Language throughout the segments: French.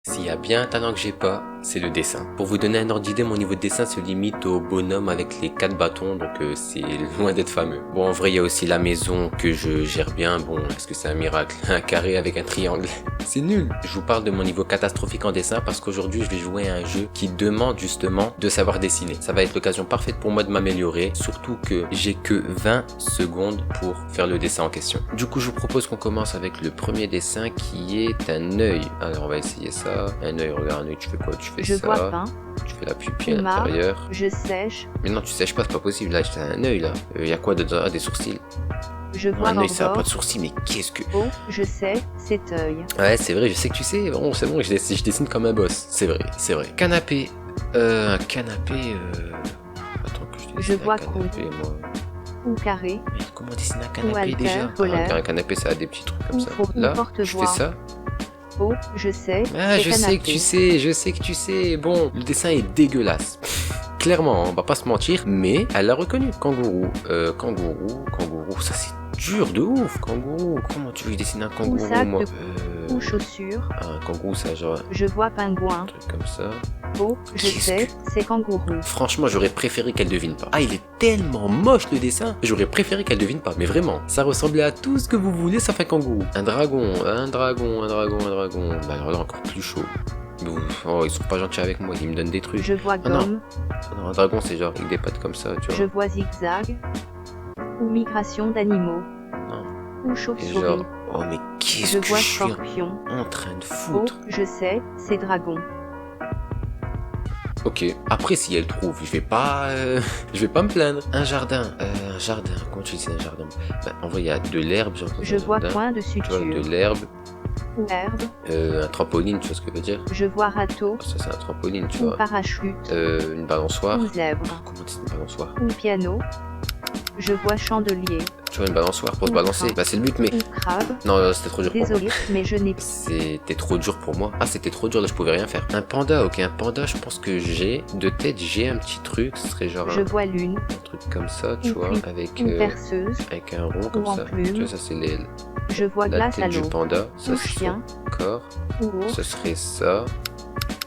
S'il y a bien un talent que j'ai pas, c'est le dessin. Pour vous donner un ordre d'idée, mon niveau de dessin se limite au bonhomme avec les 4 bâtons, donc c'est loin d'être fameux. Bon, en vrai, il y a aussi la maison que je gère bien. Bon, est-ce que c'est un miracle? Un carré avec un triangle. C'est nul. Je vous parle de mon niveau catastrophique en dessin parce qu'aujourd'hui, je vais jouer à un jeu qui demande justement de savoir dessiner. Ça va être l'occasion parfaite pour moi de m'améliorer, surtout que j'ai que 20 secondes pour faire le dessin en question. Du coup, je vous propose qu'on commence avec le premier dessin qui est un œil. Alors, on va essayer ça. Un œil, regarde un œil, tu fais quoi? Tu fais Je ça. vois pas. Tu fais la pupille à Marre. l'intérieur. Je sèche. Mais non, tu sèches pas, c'est pas possible. Là, j'ai un œil là. Y a quoi dedans? Ah, des sourcils. Je vois Un œil, ça a pas bord. de sourcils, mais qu'est-ce que. Oh, je sais, cet œil. Ouais, c'est vrai, je sais que tu sais. Bon, c'est bon, je dessine comme un boss. C'est vrai, c'est vrai. Canapé. Un canapé. Attends que je dessine Je vois un canapé, moi. Ou carré. Mais comment dessiner un Ou canapé haltère, déjà? polaire. Un canapé, ça a des petits trucs comme Ou ça. faux, ou Là, je porte-voix. fais ça. Oh, je sais. Ah, c'est je sais que canapé. tu sais, je sais que tu sais. Bon, le dessin est dégueulasse. Clairement, on va pas se mentir, mais elle l'a reconnu. Kangourou, kangourou, ça c'est dur de ouf. Kangourou, comment tu veux que je dessine un kangourou, sac moi? Ou chaussures. Un kangourou, ça genre Je vois un pingouin. truc comme ça. Oh, je Qu'est-ce sais, c'est kangourou. Franchement, j'aurais préféré qu'elle devine pas. Ah, il est tellement moche le dessin. J'aurais préféré qu'elle devine pas, mais vraiment. Ça ressemblait à tout ce que vous voulez, ça fait kangourou. Un dragon, un dragon, un dragon, un dragon. Bah alors là, encore plus chaud. Oh, ils sont pas gentils avec moi, ils me donnent des trucs. Je vois Ah non. gomme. Ah non, un dragon, c'est genre avec des pattes comme ça, tu Je vois. vois zigzag. Ou migration d'animaux. Non. Ou Et chauve-souris. genre, oh mais qu'est-ce Je que vois je suis scorpion. en train de Oh, foutre. je sais, c'est dragon. Ok, après si elle trouve, je vais pas me plaindre. Un jardin, comment tu dis c'est un jardin? Bah, en vrai, il y a de l'herbe, genre dans Je un vois jardin. point de Tu vois, de suture. l'herbe, Ou herbe. un trampoline, tu vois ce que je veux dire? Je vois râteau. Ça c'est un trampoline, tu Ou vois. parachute. Une balançoire. Ou zèbre. Comment c'est une balançoire? Ou piano. Je vois chandelier. Tu vois une balançoire pour se Ou balancer. crabe. Bah c'est le but, mais Ou crabe. non, c'était trop dur pour moi. Désolé, mais je n'ai pas. C'était trop dur pour moi. Ah, c'était trop dur, là, je pouvais rien faire. Un panda, ok, un panda, je pense que j'ai, de tête, j'ai un petit truc, ce serait genre Je vois lune. un truc comme ça, tu Ou vois, plume. avec, Ou perceuse. avec un rond comme en ça. plume. Tu vois, ça, c'est Je vois la glace à tête du l'eau. panda. Ça, Ou c'est chien. son corps. Ou ours. Ce serait ça.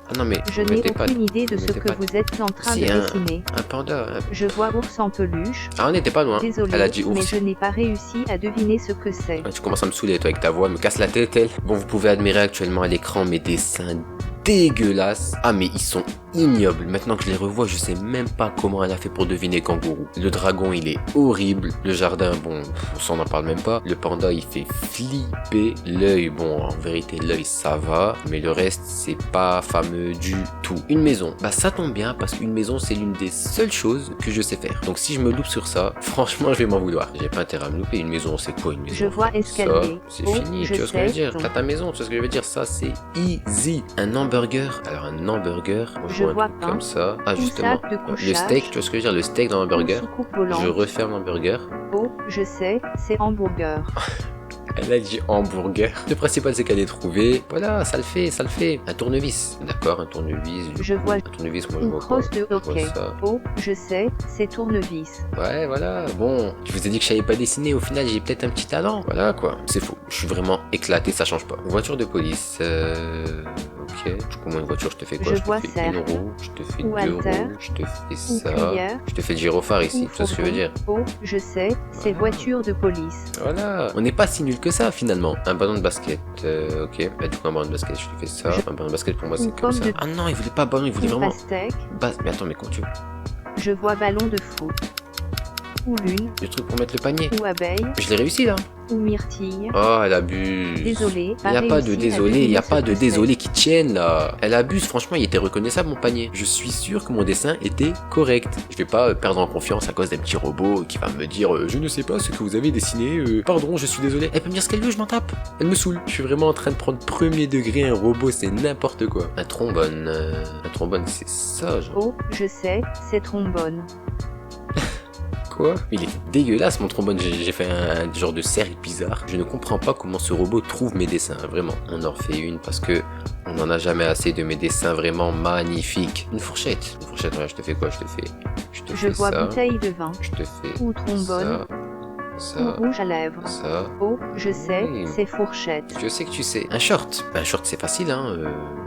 Ah non, mais Je vous n'ai mettez pas aucune idée de vous ce mettez que pas- vous êtes en train Si, de un- dessiner. un panda. Je vois ours en peluche. Ah, on n'était pas loin. Désolé, Elle a dit mais ours. je n'ai pas réussi à deviner ce que c'est. Ah, tu commences à me saouler, toi, avec ta voix, me casse la tête, elle. Bon, vous pouvez admirer actuellement à l'écran mes dessins dégueulasses. Ah, mais ils sont ignobles. Maintenant que je les revois, je sais même pas comment elle a fait pour deviner kangourou. Le dragon, il est horrible. Le jardin, bon, on s'en en parle même pas. Le panda, il fait flipper. L'œil, bon, en vérité, l'œil, ça va. Mais le reste, c'est pas fameux du tout. Une maison, bah ça tombe bien parce qu'une maison, c'est l'une des seules choses que je sais faire. Donc si je me loupe sur ça, franchement, je vais m'en vouloir. J'ai pas intérêt à me louper. Une maison, c'est quoi une maison? Je vois Ça, escalier. c'est Oh, fini, je tu vois ce que je veux sais, dire? donc. T'as ta maison, tu vois ce que je veux dire? Ça, c'est easy. Un hamburger. Alors, un hamburger, moi, Je vois un vois truc pain. comme ça. Ah, Ou justement. sac de Le couchage. steak, tu vois ce que je veux dire? Le steak dans Ou l'hamburger. soucoupe volante. Je referme l'hamburger. Oh, je sais, c'est hamburger. Elle a dit hamburger. Le principal, c'est qu'elle ait trouvé. Voilà, ça le fait, ça le fait. Un tournevis. D'accord, un tournevis. du Je coup. vois- Un tournevis, moi, je Ou vois quoi? crosse de Je vois hockey. ça. Oh, je sais, c'est tournevis. Ouais, voilà. Bon, je vous ai dit que je savais pas dessiner. Au final, j'ai peut-être un petit talent. Voilà, quoi. C'est faux. Je suis vraiment éclaté, ça change pas. Voiture de police. Ok. Du coup, moi, une voiture, je te fais quoi? Je Je te vois fais cercle. une roue. Je te fais Ou deux haltère. roues. Je te fais Ou ça. cuillère. Je te fais le gyrophare ici. Ou Tu vois ce que je veux fourgon. dire? Oh, je sais, c'est Voilà. voiture de police. Voilà, on n'est pas si nul que ça finalement. Un ballon de basket, ok. Bah, du coup, un ballon de basket, je te fais ça. Un ballon de basket pour moi, c'est Une comme pomme ça. de- Ah non, il voulait pas ballon, il voulait Ou vraiment. pastèque. Mais attends, mais comment tu veux? Je vois ballon de foot. Ou lune. Le truc pour mettre le panier. Ou abeille. Je l'ai réussi là. Ou myrtille. Oh, elle abuse. Désolé, Il n'y a pas de réussi à désolé, il n'y a deviner pas ce de que c'est. désolé qui tienne là. Elle abuse, franchement, il était reconnaissable mon panier. Je suis sûr que mon dessin était correct. Je vais pas perdre en confiance à cause d'un petit robot qui va me dire je ne sais pas ce que vous avez dessiné, pardon, je suis désolé. Elle peut me dire ce qu'elle veut, je m'en tape. Elle me saoule. Je suis vraiment en train de prendre premier degré un robot, c'est n'importe quoi. Un trombone, c'est ça, genre. Oh, je sais, c'est trombone. Quoi? Il est dégueulasse mon trombone, j'ai fait un genre de cercle bizarre. Je ne comprends pas comment ce robot trouve mes dessins, vraiment. On en refait une parce que on n'en a jamais assez de mes dessins vraiment magnifiques. Une fourchette, ouais, je te fais quoi? Je te Je fais vois ça. bouteille de vin. Je te fais Ou trombone. ça. ça, Rouge à lèvres. ça. Oh, je sais, Oui. c'est fourchette. Je sais que tu sais. Un short. Ben, un short c'est facile hein,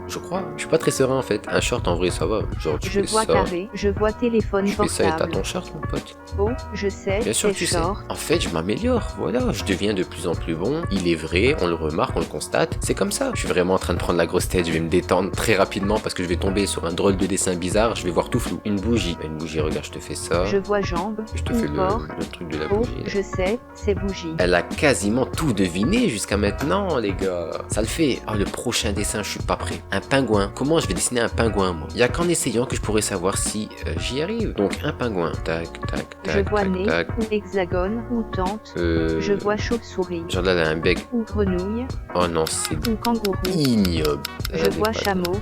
je crois. Je suis pas très serein en fait. Un short en vrai ça va. Genre tu Je fais vois ça. carré, je vois téléphone Tu fais ça et t'as portable. ton short mon pote. Oh, je sais, Bien sûr c'est que tu sais. short. En fait je m'améliore. Voilà. Je deviens de plus en plus bon. Il est vrai. On le remarque, on le constate. C'est comme ça. Je suis vraiment en train de prendre la grosse tête. Je vais me détendre très rapidement parce que je vais tomber sur un drôle de dessin bizarre. Je vais voir tout flou. Une bougie. Une bougie, regarde, je te fais ça. Je vois jambe, Je te ou fais porte. le truc de la Oh, bougie. là. je sais, c'est bougie. Elle a quasiment tout deviné jusqu'à maintenant, les gars. Ça le fait. Oh, le prochain dessin, je suis pas prêt. Un pingouin. Comment je vais dessiner un pingouin, moi? Il y a qu'en essayant que je pourrais savoir si j'y arrive. Donc, un pingouin. Tac, tac, tac, Je vois tac, nez, tac. ou hexagone, ou tente. Je vois chauve-souris, Genre là, elle a un bec. ou grenouille, Oh non, c'est ou kangourou. ignoble. Je Elle est vois pas- chameau.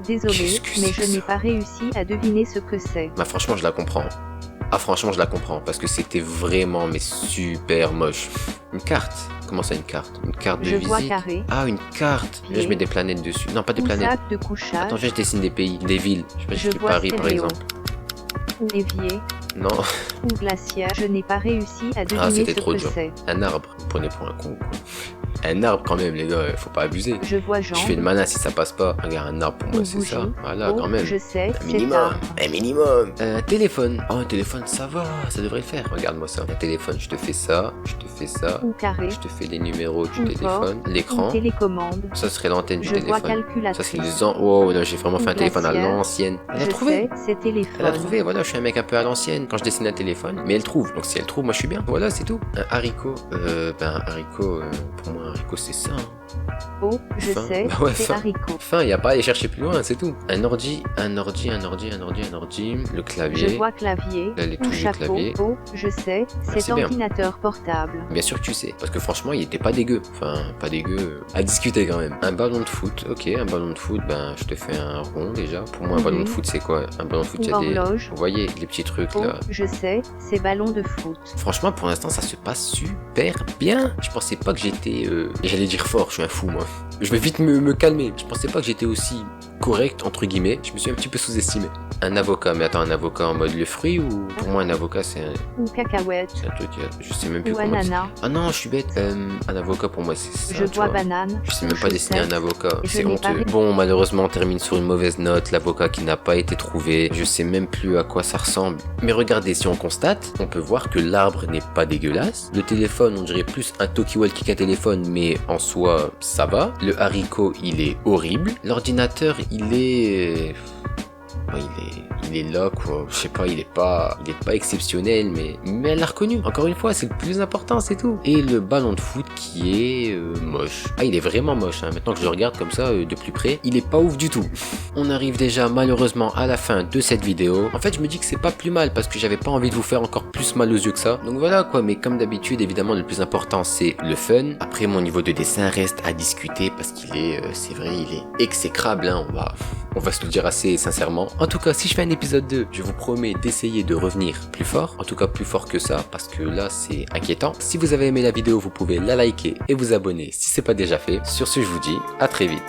Désolé, Qu'est-ce que mais c'est je que n'ai ça pas réussi à deviner ce que c'est. Bah, franchement, je la comprends. Ah, franchement, je la comprends. Parce que c'était vraiment, mais super moche. Une carte. Comment ça, une carte? Une carte de Je vois visite? carré, Ah, une carte. Là, je mets des planètes dessus. Non, pas des ou planètes. sac de couchage, Attends, viens, je dessine des pays, des villes. Je sais pas si Je je fais vois Paris, par stéréo. exemple. ou évier, Non, ou glaciaire. Je n'ai pas réussi à deviner c'était ce trop que dur. c'est. un arbre. Vous prenez pour un con, quoi. Un arbre, quand même, les gars, faut pas abuser. Je vois jambe, Je fais le malin si ça passe pas. Regarde, un arbre, pour moi, ou c'est bougie. ça. Voilà, Oh, quand même. je sais, Un c'est minimum, arbre. un minimum. Un téléphone. Oh, un téléphone, ça va, ça devrait le faire. Regarde-moi ça. Un téléphone, je te fais ça, je te fais ça. Ou carré, Je te fais les numéros du Ou téléphone, ou l'écran. télécommande. Ça serait l'antenne du Je vois téléphone. Ça, calculatrice. c'est les ans. Oh, là, j'ai vraiment Ou fait un téléphone à glacière. l'ancienne. Elle a Je trouvé. sais, c'est téléphone. Elle a trouvé, voilà, je suis un mec un peu à l'ancienne quand je dessine un téléphone, mais elle trouve. Donc si elle trouve, moi je suis bien. Voilà, c'est tout. Un haricot, un haricot, pour moi un haricot c'est ça. Hein. Oh, je Fin. sais, Bah ouais, c'est fin. haricot. Enfin, y a pas à aller chercher plus loin, c'est tout. Un ordi, le Je clavier. vois clavier, Là, les ou touches du chapeau. clavier. Oh, je sais, c'est c'est bien. ordinateur portable. Bien sûr que tu sais, parce que franchement, il était pas dégueu. Enfin, pas dégueu. À discuter quand même. Un ballon de foot, ok, un ballon de foot, ben je te fais un rond déjà. Pour moi, un ballon de foot, c'est quoi? Un ballon de foot, Ou il y a des. horloge. Vous voyez, les petits trucs Oh, là. je sais, c'est ballon de foot. Franchement, pour l'instant, ça se passe super bien. Je pensais pas que j'étais. J'allais dire fort, je suis un fou, moi. Je vais vite me calmer. Je pensais pas que j'étais aussi correct, entre guillemets. Je me suis un petit peu sous-estimé. Un avocat, mais attends, un avocat en mode le fruit ou. Pour moi, un avocat, c'est Ou cacahuète. un truc. Je sais même plus Ou comment. ananas. Ah non, je suis bête. Un avocat, pour moi, c'est ça. Je tu vois vois. banane. Je sais ou même pas dessiner un chaussette. avocat, Je c'est n'ai pas honteux. vu. Bon, malheureusement, on termine sur une mauvaise note, l'avocat qui n'a pas été trouvé. Je sais même plus à quoi ça ressemble. Mais regardez, si on constate, on peut voir que l'arbre n'est pas dégueulasse. Le téléphone, on dirait plus un Talkie-Walkie qu'un téléphone, mais en soi, ça va. Le haricot, il est horrible. L'ordinateur, il est... il est là quoi, je sais pas, il est pas exceptionnel, mais elle l'a reconnu. Encore une fois, c'est le plus important, c'est tout. Et le ballon de foot qui est moche. Ah, il est vraiment moche, hein. Maintenant que je le regarde comme ça de plus près, il est pas ouf du tout. On arrive déjà malheureusement à la fin de cette vidéo. En fait, je me dis que c'est pas plus mal parce que j'avais pas envie de vous faire encore plus mal aux yeux que ça. Donc voilà quoi, mais comme d'habitude, évidemment, le plus important c'est le fun. Après, mon niveau de dessin reste à discuter parce qu'il est, c'est vrai, il est exécrable, hein. On va se le dire assez sincèrement. En tout cas, si je fais un épisode 2, je vous promets d'essayer de revenir plus fort. En tout cas, plus fort que ça, parce que là, c'est inquiétant. Si vous avez aimé la vidéo, vous pouvez la liker et vous abonner si c'est pas déjà fait. Sur ce, je vous dis à très vite.